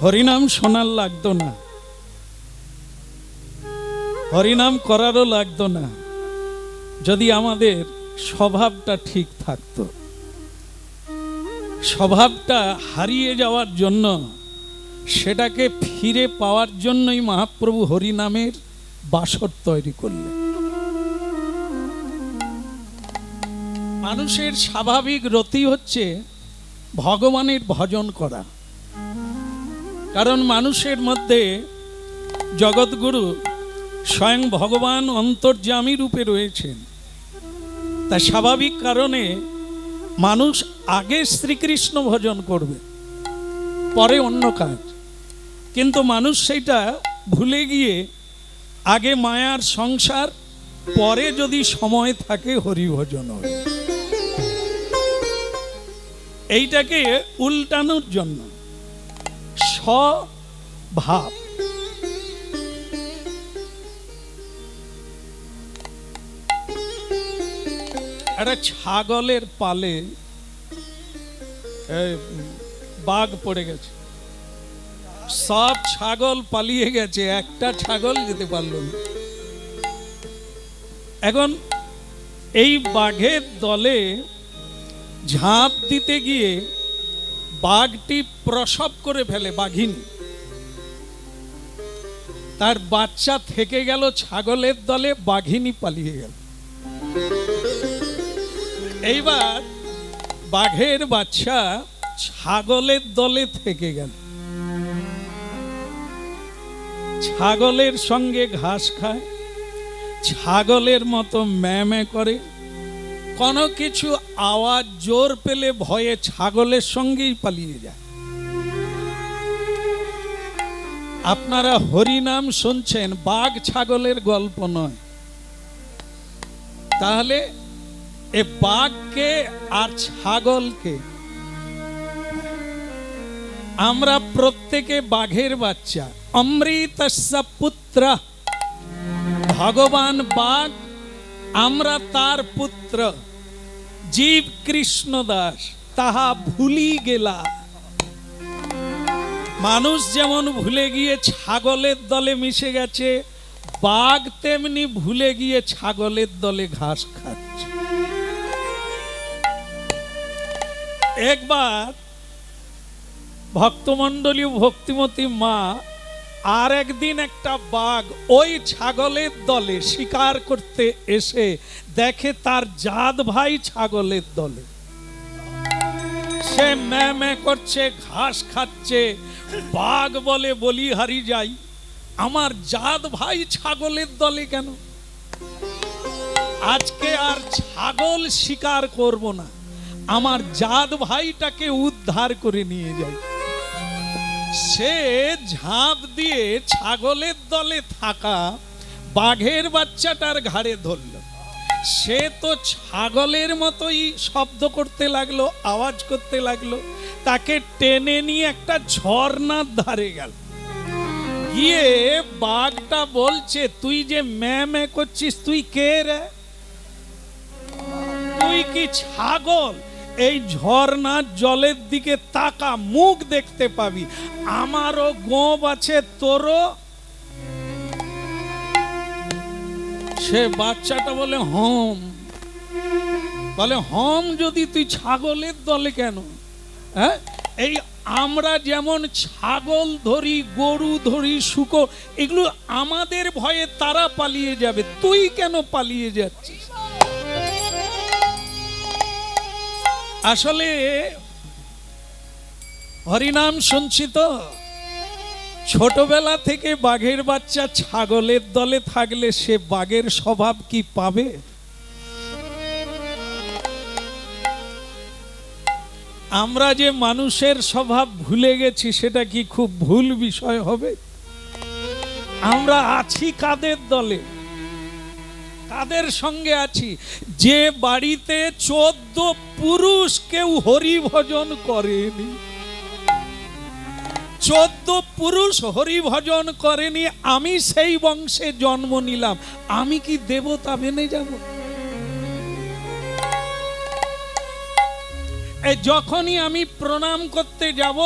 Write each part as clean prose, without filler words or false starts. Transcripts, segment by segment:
হরিনাম শোনার লাগতো না, হরিনাম করারও লাগতো না, যদি আমাদের স্বভাবটা ঠিক থাকতো। স্বভাবটা হারিয়ে যাওয়ার জন্য, সেটাকে ফিরে পাওয়ার জন্যই মহাপ্রভু হরিনামের বাসর তৈরি করলেন। মানুষের স্বাভাবিক রতি হচ্ছে ভগবানের ভজন করা, কারণ মানুষের মধ্যে জগৎগুরু স্বয়ং ভগবান অন্তর্যামী রূপে রয়েছেন। তা স্বাভাবিক কারণে মানুষ আগে শ্রীকৃষ্ণ ভজন করবে, পরে অন্য কাজ। কিন্তু মানুষ সেইটা ভুলে গিয়ে আগে মায়ার সংসার, পরে যদি সময় থাকে হরি ভজন হয়। এইটাকে উল্টানোর জন্য স্বভাব। একটা ছাগলের পালে বাঘ পড়ে গেছে, সব ছাগল পালিয়ে গেছে, একটা ছাগল যেতে পারলো না। এখন এই বাঘের দলে ঝাঁপ দিতে গিয়ে বাঘটি প্রসব করে ফেলে, বাঘিনী। তার বাচ্চা থেকে গেল ছাগলের দলে, বাঘিনী পালিয়ে গেল। এইবার বাঘের বাচ্চা ছাগলের দলে থেকে গেল, ছাগলের সঙ্গে ঘাস খায়, ছাগলের মতো ম্যামে করে, কোনো কিছু আওয়াজ জোর পেলে ভয়ে ছাগলের সঙ্গেই পালিয়ে যায়। আপনারা হরিনাম শুনছেন, বাঘ ছাগলের গল্প নয়। তাহলে এ বাঘকে আর ছাগলকে, আমরা প্রত্যেকে বাঘের বাচ্চা। অমৃতস্য পুত্র, ভগবান বাঘ, আমরা তার পুত্র। জীব কৃষ্ণ দাস তাহা ভুলি গেলা। মানুষ যেমন ভুলে গিয়ে ছাগলের দলে মিশে গেছে, বাঘ তেমনি ভুলে গিয়ে ছাগলের দলে ঘাস খাচ্ছে। একবার ভক্তমণ্ডলী ভক্তিমতী মা আর একদিন একটা বাঘ ওই ছাগলের দলে শিকার করতে এসে দেখে তার জাত ভাই ছাগলের দলে। সে ম্যামে করছে, ঘাস খাচ্ছে। বাঘ বলে, বলিহারি যাই, আমার জাত ভাই ছাগলের দলে কেন? আজকে আর ছাগল শিকার করব না, আমার জাত ভাইটাকে উদ্ধার করে নিয়ে যাই। সে ঝাঁপ দিয়ে ছাগলের দলে থাকা বাঘের বাচ্চাটার ঘাড়ে ধরল। সে তো ছাগলের মতোই শব্দ করতে লাগলো, আওয়াজ করতে লাগলো। তাকে টেনে নিয়ে একটা ঝর্ণার ধারে গেল। গিয়ে বাঘটা বলছে, তুই যে ম্যামে করছিস, তুই কে রে? তুই কি ছাগল? এই ঝর্ণার জলের দিকে তাকা, মুখ দেখতে পাবি। আমারও গোঁব আছে, তোরও। সে বাচ্চাটা বলে হম। বলে হম যদি, তুই ছাগলের দলে কেন? হ্যাঁ, এই আমরা যেমন ছাগল ধরি, গরু ধরি, শুকর, এগুলো আমাদের ভয়ে তারা পালিয়ে যাবে, তুই কেন পালিয়ে যাচ্ছিস? আসলে হরিনাম শুনছি তো, ছোটবেলা থেকে বাঘের বাচ্চা ছাগলের দলে থাকলে সে বাঘের স্বভাব কি পাবে? আমরা যে মানুষের স্বভাব ভুলে গেছি, সেটা কি খুব ভুল বিষয় হবে? আমরা আছি কাদের দলে, কাদের সঙ্গে আছি? যে বাড়িতে 14 পুরুষ কেউ হরি ভজন করেনি, 14 পুরুষ হরি ভজন করেনি, আমি সেই বংশে জন্ম নিলাম, আমি কি দেবতা বেনে যাব? যখনই আমি প্রণাম করতে যাব,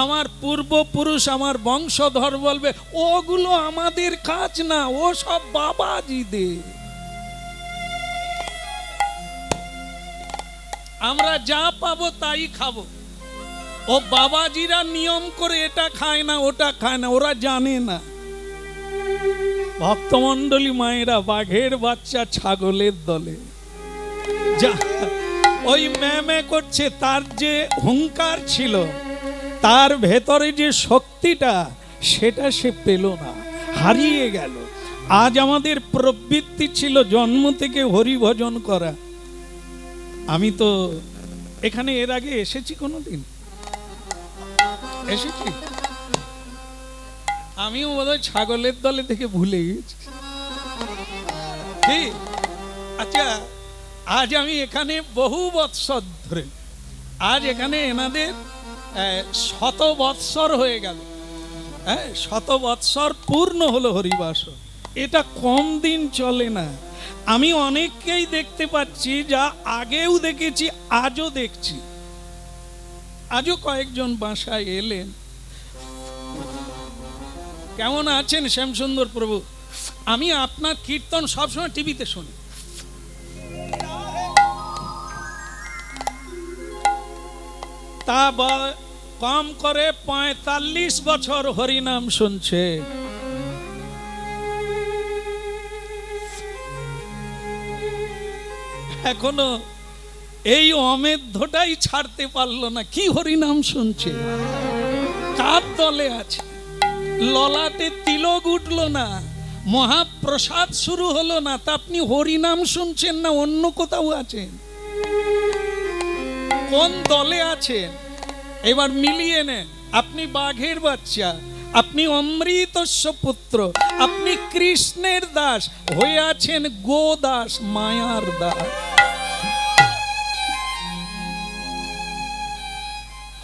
আমার পূর্বপুরুষ, আমার বংশধর বলবে ওগুলো আমাদের কাজ না, ও সব বাবাজিদের। আমরা যা পাবো তাই খাবো। ও বাবাজিরা নিয়ম করে এটা খায় না, ওটা খায় না, ওরা জানে না। ভক্তমণ্ডলী মায়েরা, বাঘের বাচ্চা ছাগলের দলে যা ওই ম্যামে করছে, তার যে হুঙ্কার ছিল, তার ভেতরে যে শক্তিটা, সেটা সে পেল না, হারিয়ে গেল। আজ আমাদের প্রবৃত্তি ছিল জন্ম থেকে হরি ভজন করা। আমি তো এখানে এর আগে এসেছি কোনোদিন? এসেছি? আমিও বোধহয় ছাগলের দলে থেকে ভুলে গেছি। ঠিক? আচ্ছা, আজ আমি এখানে বহু বৎসর ধরে, আজ এখানে এনাদের 100 বৎসর হয়ে গেল। 100 বৎসর পূর্ণ হলো হরিবাস। এটা কম দিন চলে না। আমি অনেককেই দেখতে পাচ্ছি, যা আগেও দেখেছি, আজও দেখছি। আজও কয়েকজন বাসায় এলেন। কেমন আছেন শ্যামসুন্দর প্রভু? আমি আপনার কীর্তন সবসময় টিভিতে শুনি। তা কম করে 45 বছর হরিনাম শুনছে। এখনো এই অমেধ্যটাই ছাড়তে পারলো না। কি হরিনাম শুনছে? কার দলে আছে? ললাটে তিলক উঠলো না, মহাপ্রসাদ শুরু হলো না, তা আপনি হরিনাম শুনছেন না অন্য কোথাও আছেন? কোন দলে আছেন? এবার মিলিয়ে নেন। আপনি বাঘের বাচ্চা, আপনি অমৃতস্য পুত্র, আপনি কৃষ্ণের দাস হয়ে আছেন গোদাস, মায়ার দাস।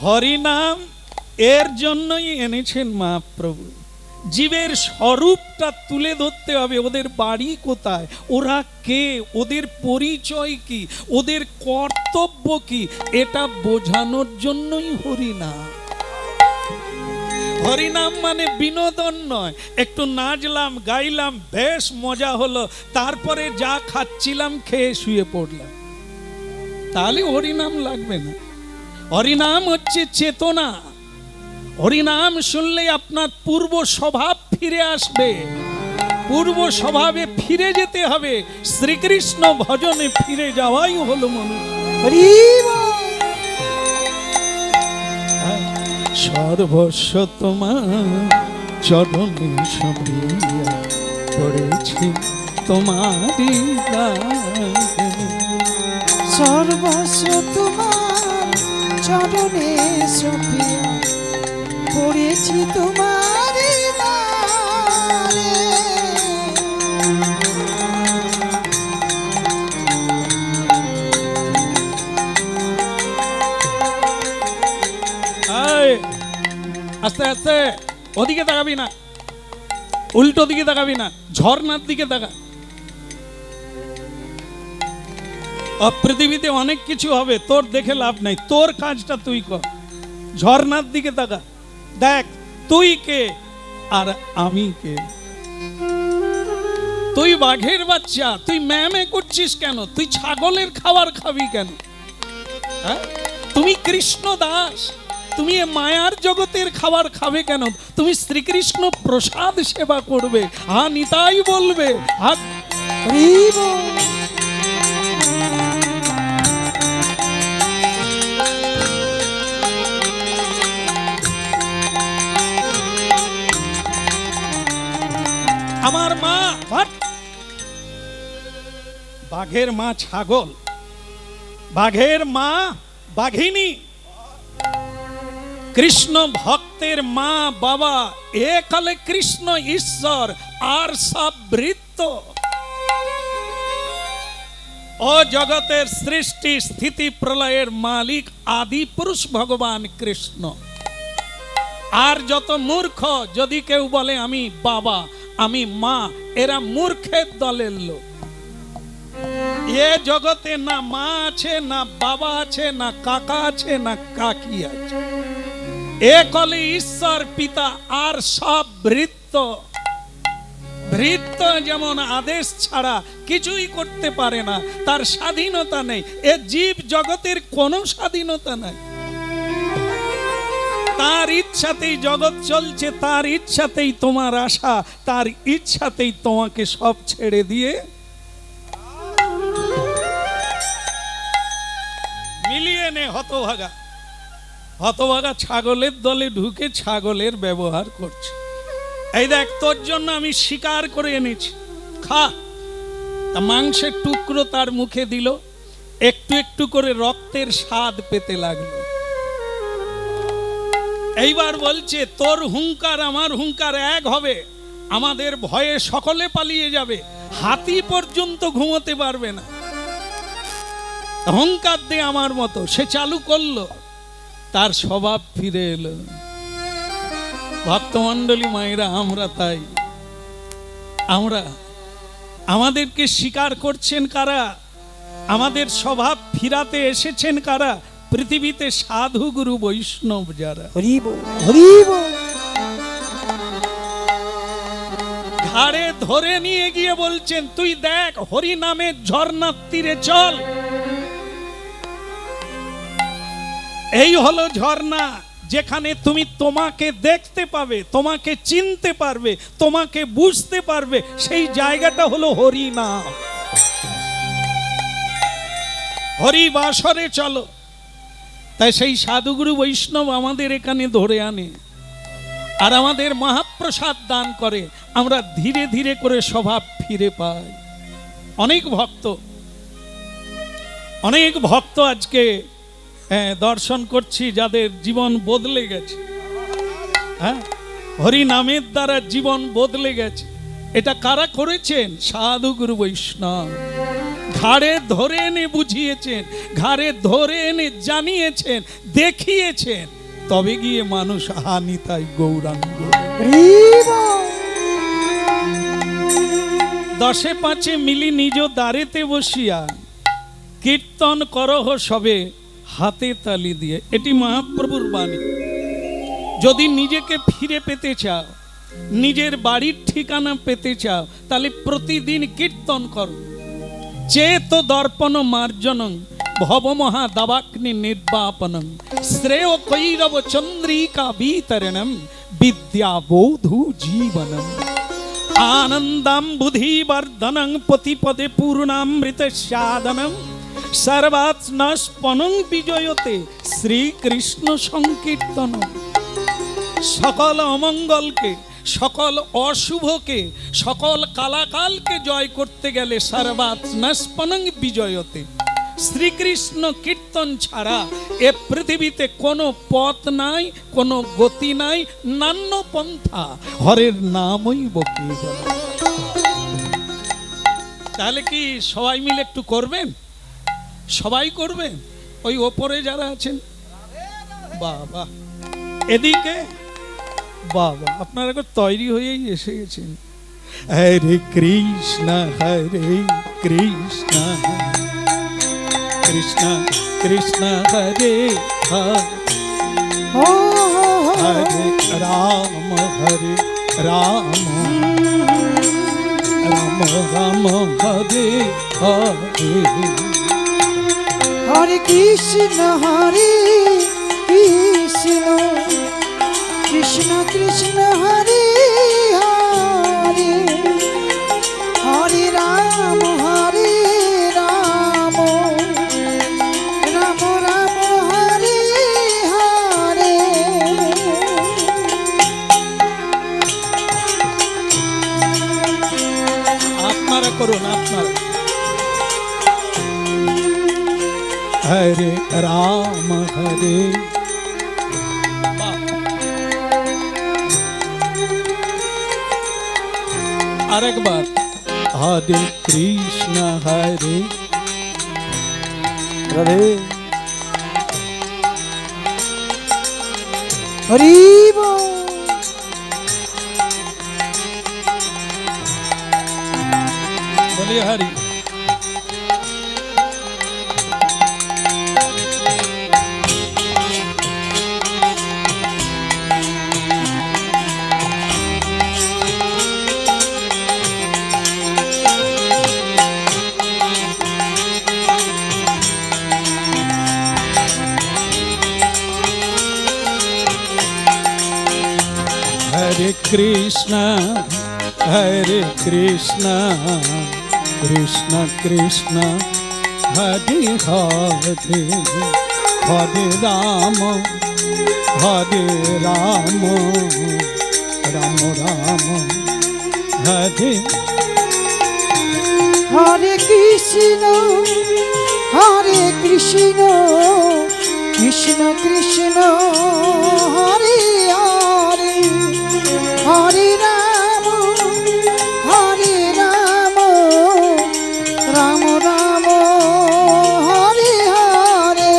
হরিনাম এর জন্যই এনেছেন মহাপ্রভু। জীবের স্বরূপটা তুলে ধরতে হবে। ওদের বাড়ি কোথায়, ওরা কে, ওদের পরিচয় কি, ওদের কর্তব্য কি, এটা বোঝানোর জন্যই হরিনাম। হরিনাম মানে বিনোদন নয়, একটু নাচলাম, গাইলাম, বেশ মজা হলো, তারপরে যা খাচ্ছিলাম খেয়ে শুয়ে পড়লাম, তাহলে হরিনাম লাগবে না। হরিনাম হচ্ছে চেতনা। হরিনাম শুনলে আপনার পূর্ব স্বভাব ফিরে আসবে। পূর্ব স্বভাবে ফিরে যেতে হবে। শ্রীকৃষ্ণ ভজনে ফিরে যাওয়াই হলো মনুষ্য। সর্বস্ব তোমার চরণে সপিয়া পড়েছি তোমারি দায়ে। সর্বস্ব তোমার চরণে সপিয়া পড়েছি তোমারি দায়ে। আস্তে আস্তে, ওদিকে তাকাবি না, উল্টো দিকে তাকাবি না, ঝর্ণার দিকে তাকা। পৃথিবীতে অনেক কিছু হবে, তোর দেখে লাভ নাই, তোর কাজটা তুই কর। ঝর্ণার দিকে তাকা, দেখ তুই কে আর আমি কে। তুই বাঘের বাচ্চা, তুই ম্যামে করছিস কেন? তুই ছাগলের খাবার খাবি কেন? তুমি কৃষ্ণ দাস, তুমি এ মায়ার জগতের খাবার খাবে কেন? তুমি শ্রীকৃষ্ণ প্রসাদ সেবা করবে। হ্যাঁ, নিতাই বলবে আমার মা বাঘের মা ছাগল, বাঘের মা বাঘিনী, কৃষ্ণ ভক্তের মা বাবা, একালে কৃষ্ণ ঈশ্বর আর সব বৃত্ত। ও জগতের সৃষ্টি স্থিতি প্রলয়ের মালিক আদি পুরুষ ভগবান কৃষ্ণ। আর যত মূর্খ, যদি কেউ বলে আমি বাবা, আমি মা, এরা মূর্খের দলের লোক। এ জগতে না মা আছে, না বাবা আছে, না কাকা আছে, না কাকি আছে। এ কলে ঈশ্বর পিতা, আর সব ভৃত্য। ভৃত্য যেমন আদেশ ছাড়া কিছুই করতে পারে না, তার স্বাধীনতা নেই। এ জীব জগতের কোনো স্বাধীনতা নাই। তার ইচ্ছাতেই জগৎ চলছে, তার ইচ্ছাতেই তোমার আশা, তার ইচ্ছাতেই তোমাকে সব ছেড়ে দিয়ে মিলিয়ে নে। হতভাগা, হতভাগা ছাগলের দলে ঢুকে ছাগলের ব্যবহার করছে। এই দেখ, তোর জন্য আমি শিকার করে এনেছি, খা। তা মাংসের টুকরো তার মুখে দিল, একটু একটু করে রক্তের স্বাদ পেতে লাগলো। এইবার বলছে, তোর হুঙ্কার আমার হুঙ্কার এক হবে, আমাদের ভয়ে সকলে পালিয়ে যাবে, হাতি পর্যন্ত ঘুমোতে পারবে না। হুঙ্কার দে আমার মতো। সে চালু করলো, তার স্বভাব ফিরে এলো। ভক্তমণ্ডলী মায়েরা, আমরা তাই, আমরা আমাদেরকে স্বীকার করছেন কারা? আমাদের স্বভাব ফিরাতে এসেছেন কারা? পৃথিবীতে সাধু গুরু বৈষ্ণব যারা। ঘাড়ে ধরে নিয়ে গিয়ে বলছেন, তুই দেখ, হরি নামের ঝর্ণার তীরে চল। এই হলো ঝর্ণা, যেখানে তুমি তোমাকে দেখতে পাবে, তোমাকে চিনতে পারবে, তোমাকে বুঝতে পারবে। সেই জায়গাটা হলো হরি নাম। হরি বাসরে চলো। তাই সেই সাধুগুরু বৈষ্ণব আমাদের এখানে ধরে আনে, আর আমাদের মহাপ্রসাদ দান করে। আমরা ধীরে ধীরে করে স্বভাব ফিরে পাই। অনেক ভক্ত আজকে দর্শন করছি, যাদের জীবন বদলে গেছে। হ্যাঁ, হরি নামের দ্বারা জীবন বদলে গেছে। এটা কারা করেছেন? সাধু গুরু বৈষ্ণব। ঘাড়ে ধরে এনে বুঝিয়েছেন, ঘাড়ে ধরে এনে জানিয়েছেন, দেখিয়েছেন, তবে গিয়ে মানুষ হানি তাই গৌরাঙ্গ। দশে পাঁচে মিলি নিজ দ্বারেতে বসিয়া কীর্তন করহ সবে হাতে তালি দিয়ে। এটি মহাপ্রভুর বাণী। যদি নিজেকে ফিরে পেতে চাও, নিজের বাড়ির ঠিকানা পেতে চাও, তাহলে প্রতিদিন কীর্তন করো। চেত দর্পণ মার্জনং ভব মহা দাবাগ্নি নির্বাপনং শ্রেয় কৈরব চন্দ্রিকা বিতরণম বিদ্যা বৌধু জীবনম আনন্দম বুদ্ধিবর্ধনং পতিপদে পূর্ণামৃত সাধনম সর্বাত্মস্পনং বিজয়তে শ্রীকৃষ্ণ সংকীর্তন। সকল অমঙ্গলকে, সকল অশুভকে, সকল কালাকালকে জয় করতে গেলে সর্বাত্মস্পনং বিজয়তে শ্রীকৃষ্ণ কীর্তন ছাড়া এ পৃথিবীতে কোনো পথ নাই, কোনো গতি নাই, নান্য পন্থা হরের নামই বকি। তাহলে কি সবাই মিলে একটু করবেন? সবাই করবেন? ওই ওপরে যারা আছেন, বাবা এদিকে, বাবা আপনারা এখন তৈরি হয়েই এসে গেছেন। হরে কৃষ্ণ কৃষ্ণ কৃষ্ণ কৃষ্ণ হরে হরে রাম রাম রাম রাম হরে হরে। হরে কৃষ্ণ কৃষ্ণ কৃষ্ণ হরে হরে, হরে রাম রাম রাম হরে হরে। আপনারা করুন, আপনারা। হরে রাম হরে, আরেকবার হরে কৃষ্ণ হরে হরে হরি বলি হরি। হরে কৃষ্ণ কৃষ্ণ কৃষ্ণ হরে হরে হরে রাম রাম রাম হরে হরে কৃষ্ণ কৃষ্ণ কৃষ্ণ হরে হরে হরে রাম রাম রাম হরে হরে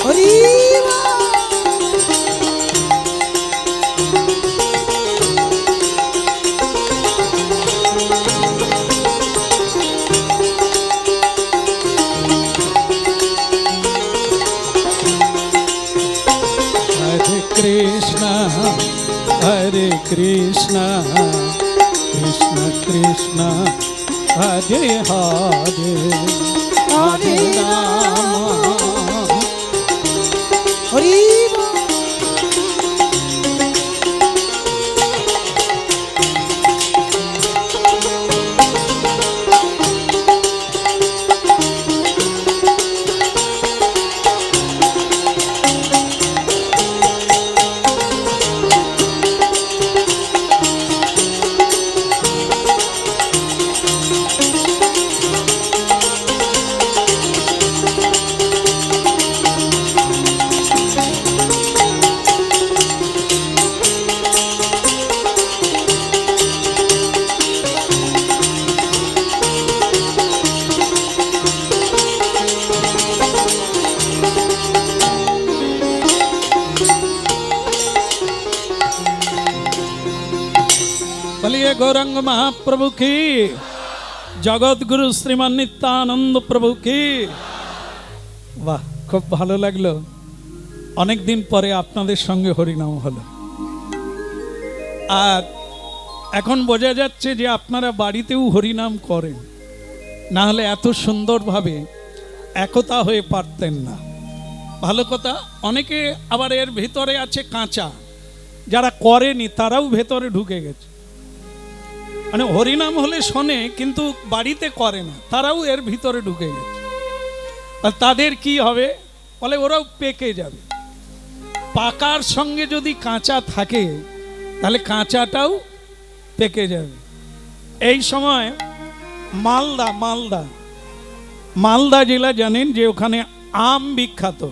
হরি কৃষ্ণ কৃষ্ণ কৃষ্ণ হরে হরে হরে রাম হরি বলিয়ে গৌরাঙ্গ মহাপ্রভু কি, জগৎগুরু শ্রীমান নিত্যানন্দ প্রভু কি। বাহ, খুব ভালো লাগলো, অনেকদিন পরে আপনাদের সঙ্গে হরিনাম হলো। আর এখন বোঝা যাচ্ছে যে আপনারা বাড়িতেও হরিনাম করেন, না হলে এত সুন্দরভাবে একতা হয়ে পারতেন না। ভালো কথা। অনেকে আবার এর ভিতরে আছে কাঁচা, যারা করেনি তারাও ভেতরে ঢুকে গেছে, মানে হরিনাম হলে শোনে কিন্তু বাড়িতে করে না, তারাও এর ভিতরে ঢুকে গেছে। আর তাদের কি হবে বলে, ওরাও পেকে যাবে। পাকার সঙ্গে যদি কাঁচা থাকে তাহলে কাঁচাটাও পেকে যাবে। এই সময় মালদা জেলা জানেন যে ওখানে আম বিখ্যাত।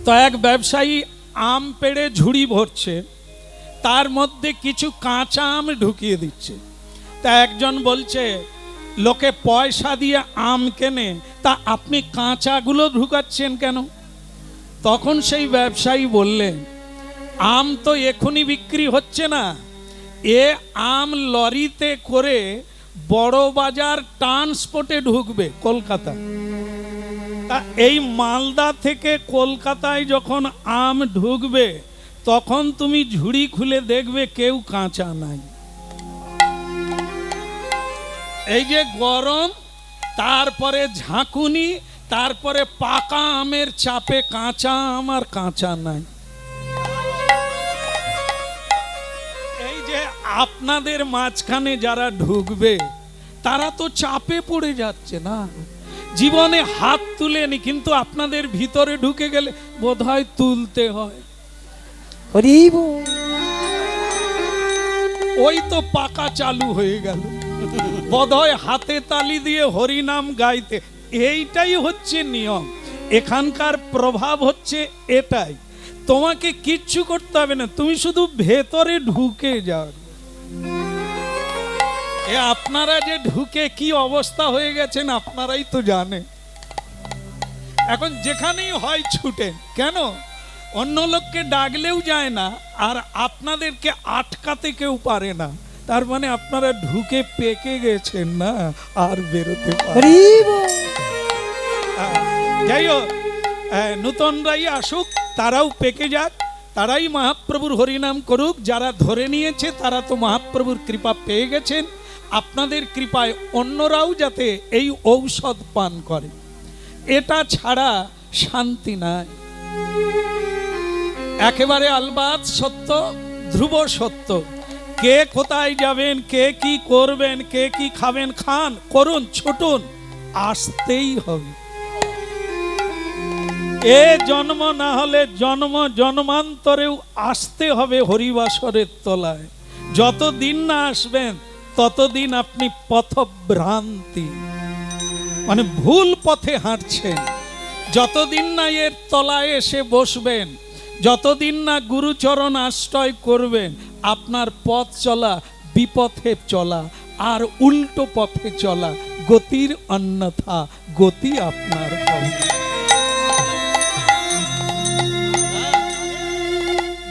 তো এক ব্যবসায়ী আম পেড়ে ঝুড়ি ভরছে, তার মধ্যে কিছু কাঁচা আম ঢুকিয়ে দিচ্ছে। তা একজন বলছে, লোকে পয়সা দিয়ে আম কেনে, তা আপনি কাঁচাগুলো ঢুকাচ্ছেন কেন? তখন সেই ব্যবসায়ী বললেন, আম তো এখনই বিক্রি হচ্ছে না, এ আম লরিতে করে বড় বাজার ট্রান্সপোর্টে ঢুকবে কলকাতা। তা এই মালদা থেকে কলকাতায় যখন আম ঢুকবে তখন তুমি ঝুড়ি খুলে দেখবে কেউ কাঁচা নাই। এই যে গরম, তারপরে ঝাঁকুনি, তারপরে পাকা আমের চাপে কাঁচা আম আর কাঁচা নাই। এই যে আপনাদের মাঝখানে যারা ঢুকবে তারা তো চাপে পড়ে যাচ্ছে না, জীবনে হাত তুলেনি, কিন্তু আপনাদের ভিতরে ঢুকে গেলে বোধহয় তুলতে হয়। ওই তো পাকা চালু হয়ে গেল, বোধহয় হাতে তালি দিয়ে হরিনাম গাইতে। এইটাই হচ্ছে নিয়ম, এখানকার প্রভাব হচ্ছে এটাই। তোমাকে কিচ্ছু করতে হবে না, তুমি শুধু ভেতরে ঢুকে যাও। আপনারা যে ঢুকে কি অবস্থা হয়ে গেছেন আপনারাই তো জানেন। এখন যেখানেই হয় ছুটেন, কেন? অন্য লোককে ডাকলেও যায় না, আর আপনাদেরকে আটকাতে কেউ পারে না। তার মানে আপনারা ঢুকে পেকে গেছেন না, আর বেরোতে পারেন। যাই হোক, নূতনরাই আসুক, তারাও পেকে যাক, তারাই মহাপ্রভুর হরিনাম করুক। যারা ধরে নিয়েছে তারা তো মহাপ্রভুর কৃপা পেয়ে গেছেন। আপনাদের কৃপায় অন্যরাও যাতে এই ঔষধ পান করে, এটা ছাড়া শান্তি নাই। একেবারে আলবাত সত্য, ধ্রুব সত্য। কে কোথায় যাবেন, কে কি করবেন, কে কি খাবেন, খান, করুন, ছুটুন, আসতেই হবে। এ জন্ম না হলে জন্ম জন্মান্তরেও আসতে হবে হরিবাসরের তলায়। যতদিন না আসবেন ততদিন আপনি পথভ্রান্তি, মানে ভুল পথে হাঁটছেন। যতদিন না এর তলায় এসে বসবেন, যতদিন না গুরুচরণ আশ্রয় করবেন, আপনার পথ চলা বিপথে চলা, আর উল্টো পথে চলা, গতির অন্যথা গতি আপনার হবে।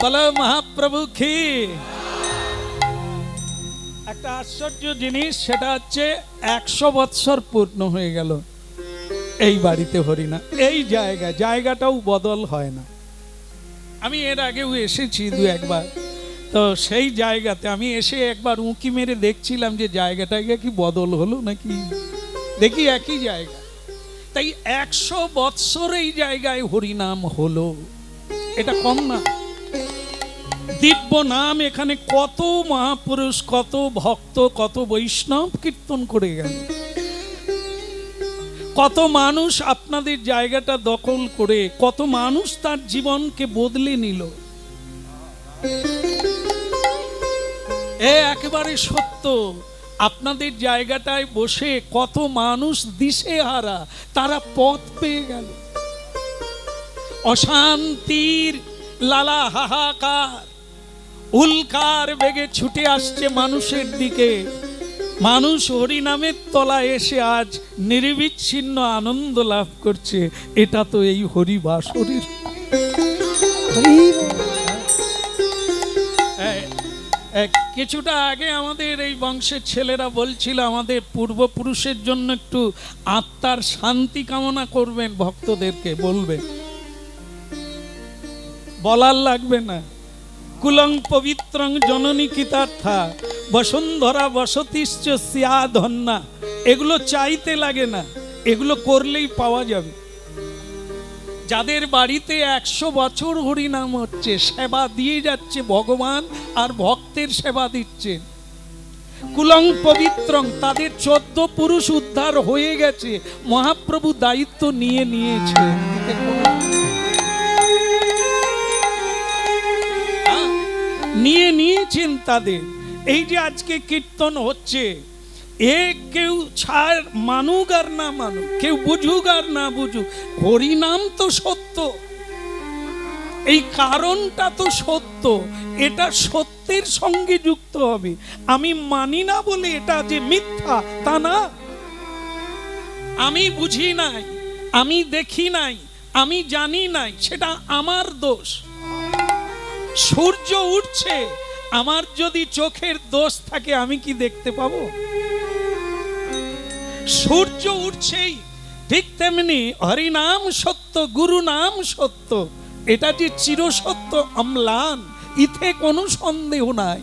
বলো মহাপ্রভু কি। একটা আশ্চর্য জিনিস, সেটা হচ্ছে 100 বৎসর পূর্ণ হয়ে গেল এই বাড়িতে হরিনা, এই জায়গাটাও বদল হয় না। আমি এর আগেও এসেছি দু একবার, তো সেই জায়গাতে আমি এসে একবার উঁকি মেরে দেখছিলাম যে জায়গাটাকে কি বদল হলো নাকি, দেখি একই জায়গা। তাই 100 বৎসর এই জায়গায় হরিনাম হলো, এটা কম না। দিব্য নাম এখানে কত মহাপুরুষ, কত ভক্ত, কত বৈষ্ণব কীর্তন করে গেল। কত মানুষ আপনাদের জায়গাটা দখল করে, কত মানুষ তার জীবনকে বদলে নিল। একেবারে সত্য, আপনাদের জায়গাটায় বসে কত মানুষ দিশেহারা, তারা পথ পেয়ে গেল। অশান্তির লালা হাহাকার, উল্কার বেগে ছুটে আসছে মানুষের দিকে। মানুষ হরিনামের তলায় এসে আজ নির্বিচ্ছিন্ন আনন্দ লাভ করছে। এটা তো এই হরিবাসরের। কিছুটা আগে আমাদের এই বংশের ছেলেরা বলছিল, আমাদের পূর্বপুরুষের জন্য একটু আত্মার শান্তি কামনা করবেন, ভক্তদেরকে বলবেন। বলার লাগবে না। কুলং পবিত্রং জননী কৃতার্থা বসুন্ধরা বসতিশ্চ স্যাধন্যা, এগুলো চাইতে লাগে না, এগুলো করলেই পাওয়া যাবে। যাদের বাড়িতে 100 বছর হরিনাম হচ্ছে, সেবা দিয়ে যাচ্ছে ভগবান, আর ভক্তের সেবা দিচ্ছেন। কুলং পবিত্রং, তাদের 14 পুরুষ উদ্ধার হয়ে গেছে, মহাপ্রভু দায়িত্ব নিয়ে নিয়েছে। নিয়ে নিয়েছেন তাদের। এই যে আজকে কীর্তন হচ্ছে, এ কেউ ছাড় মানুক আর না মানুক, কেউ বুঝুক আর না বুঝুক, হরিনাম তো সত্য, এই কারণটা তো সত্য, এটা সত্যের সঙ্গে যুক্ত হবে। আমি মানি না বলে এটা যে মিথ্যা তা না। আমি বুঝি নাই, আমি দেখি নাই, আমি জানি নাই, সেটা আমার দোষ। সূর্য উঠছে, আমার যদি চোখের দোষ থাকে আমি কি দেখতে পাবো? সূর্য উঠছেই, ঠিক তেমনি হরিনাম সত্য, গুরু নাম সত্য, এটা যে চিরসত্য অম্লান, ইথে কোনো সন্দেহ নাই।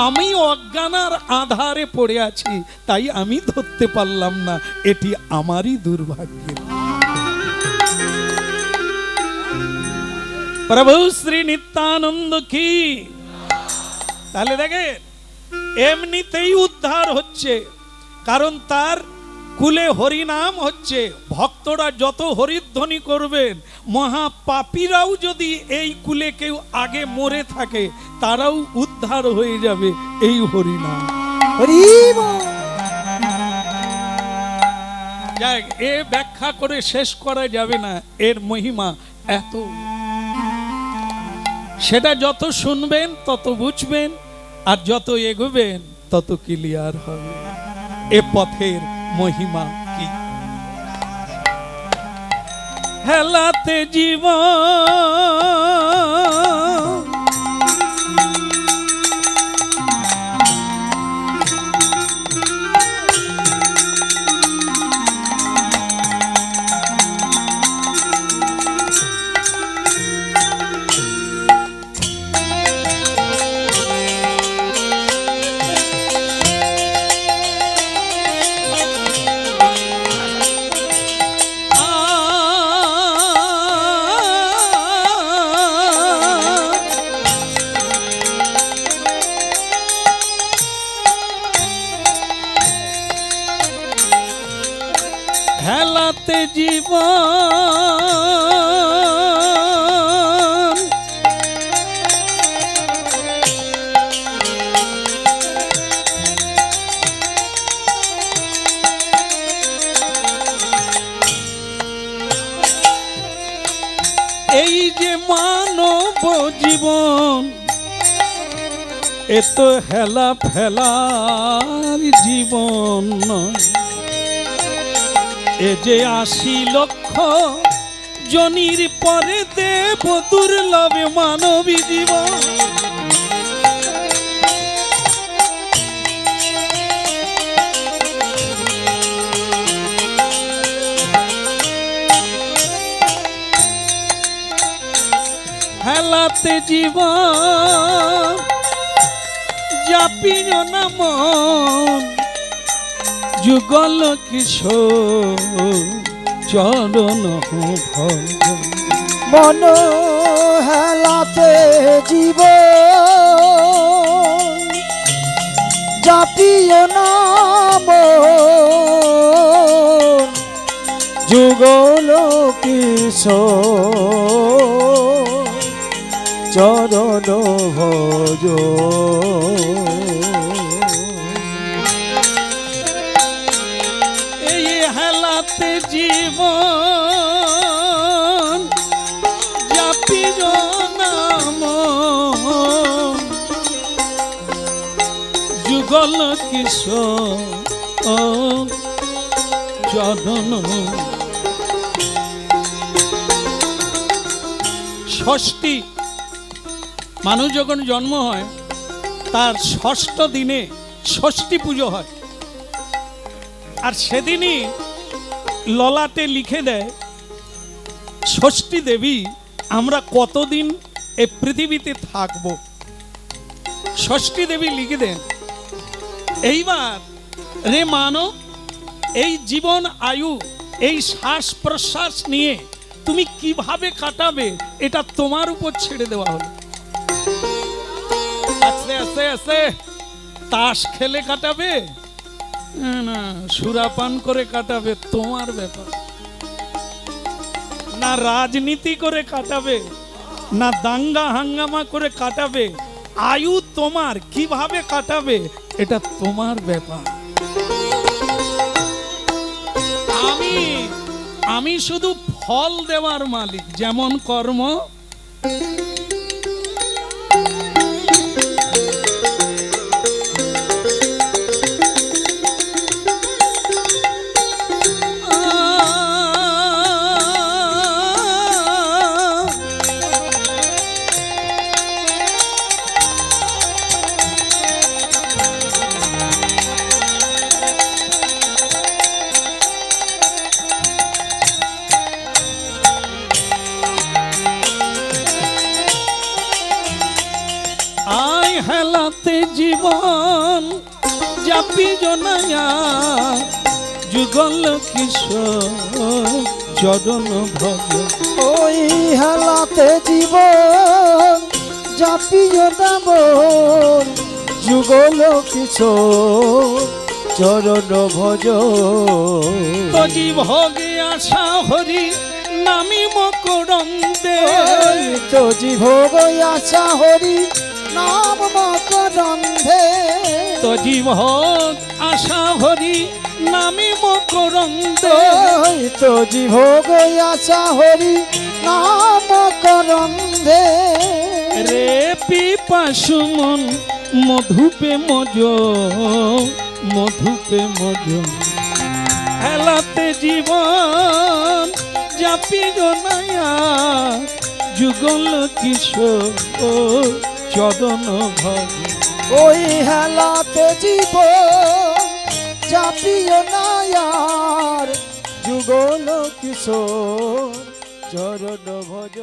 আমি অজ্ঞানার আধারে পড়ে আছি, তাই আমি ধরতে পারলাম না, এটি আমারই দুর্ভাগ্য। প্রভু শ্রী নিত্যানন্দ কি। তাহলে দেখেন, এমনিতেই উদ্ধার হচ্ছে, কারণ তার কুলে হরিনাম হচ্ছে। ভক্তরা যত হরিধ্বনি করবেন, মহাপাপীরাও যদি এই কুলে কেউ আগে মরে থাকে, তারাও উদ্ধার হয়ে যাবে এই হরিনাম। যাক, এ ব্যাখ্যা করে শেষ করা যাবে না, এর মহিমা এত। সেটা যত শুনবেন তত বুঝবেন, আর যত এগোবেন তত ক্লিয়ার হবে এ পথের মহিমা কি। হেলাতে জীবন জীবন এই যে মানব জীবন এ তো হেলা ফেলার জীবন নয়। এ যে ৮০ লক্ষ জনির পরে দেব দুর্লভে মানবী জীবন। হেলাতে জীবন জাপিও না মন যুগল কিশোর চরণ ভজন। মন হেলাতে জীব জাপিও নাম যুগল কিশোর চরণ ভজ। এই হেলাতে জীবন জাপিও নাম যুগল কিশোর চরণ। ষষ্ঠী মানুষ যখন জন্ম হয় তার ষষ্ঠ দিনে ষষ্ঠী পুজো হয়। আর সেদিনই ললাটে লিখে দেয় ষষ্ঠী দেবী আমরা কতদিন এই পৃথিবীতে থাকব। ষষ্ঠী দেবী লিখে দেন এইবার রে মানব এই জীবন আয়ু এই শ্বাস প্রশ্বাস নিয়ে তুমি কিভাবে কাটাবে এটা তোমার উপর ছেড়ে দেওয়া হলো। আস্তে আস্তে আস্তে তাস খেলে কাটাবে না সুরাপান করে কাটাবে তোমার ব্যাপার, না রাজনীতি করে কাটাবে না দাঙ্গা হাঙ্গামা করে কাটাবে। আয়ু তোমার, কিভাবে কাটাবে এটা তোমার ব্যাপার। আমি শুধু ফল দেওয়ার মালিক, যেমন কর্ম হেলাতে জীবন জাপি জনায়া যুগল কিশোর চরণ ভজ। ওই হেলাতে জীবন জাপিও নাম যুগল কিশোর চরণ ভজ। তজি ভোগে আশা হরি নামি মকরন্দে। তজি ভোগ আশা হরি নাম মকরন্ধে। তজি ভোগ আশা হরি নামি মকরন্দে। তজি ভোগ আশা হরি নাম মকরন্ধে। রে পিপাসু মন মধুপে মজ মধুপে মজ। হেলাতে জীবন জাপি জনায়া যুগল কিশোর চরণ ভজ। ওই হেলাতে জীবন জাপিও নায়ার যুগল কিশোর চরণ ভজ।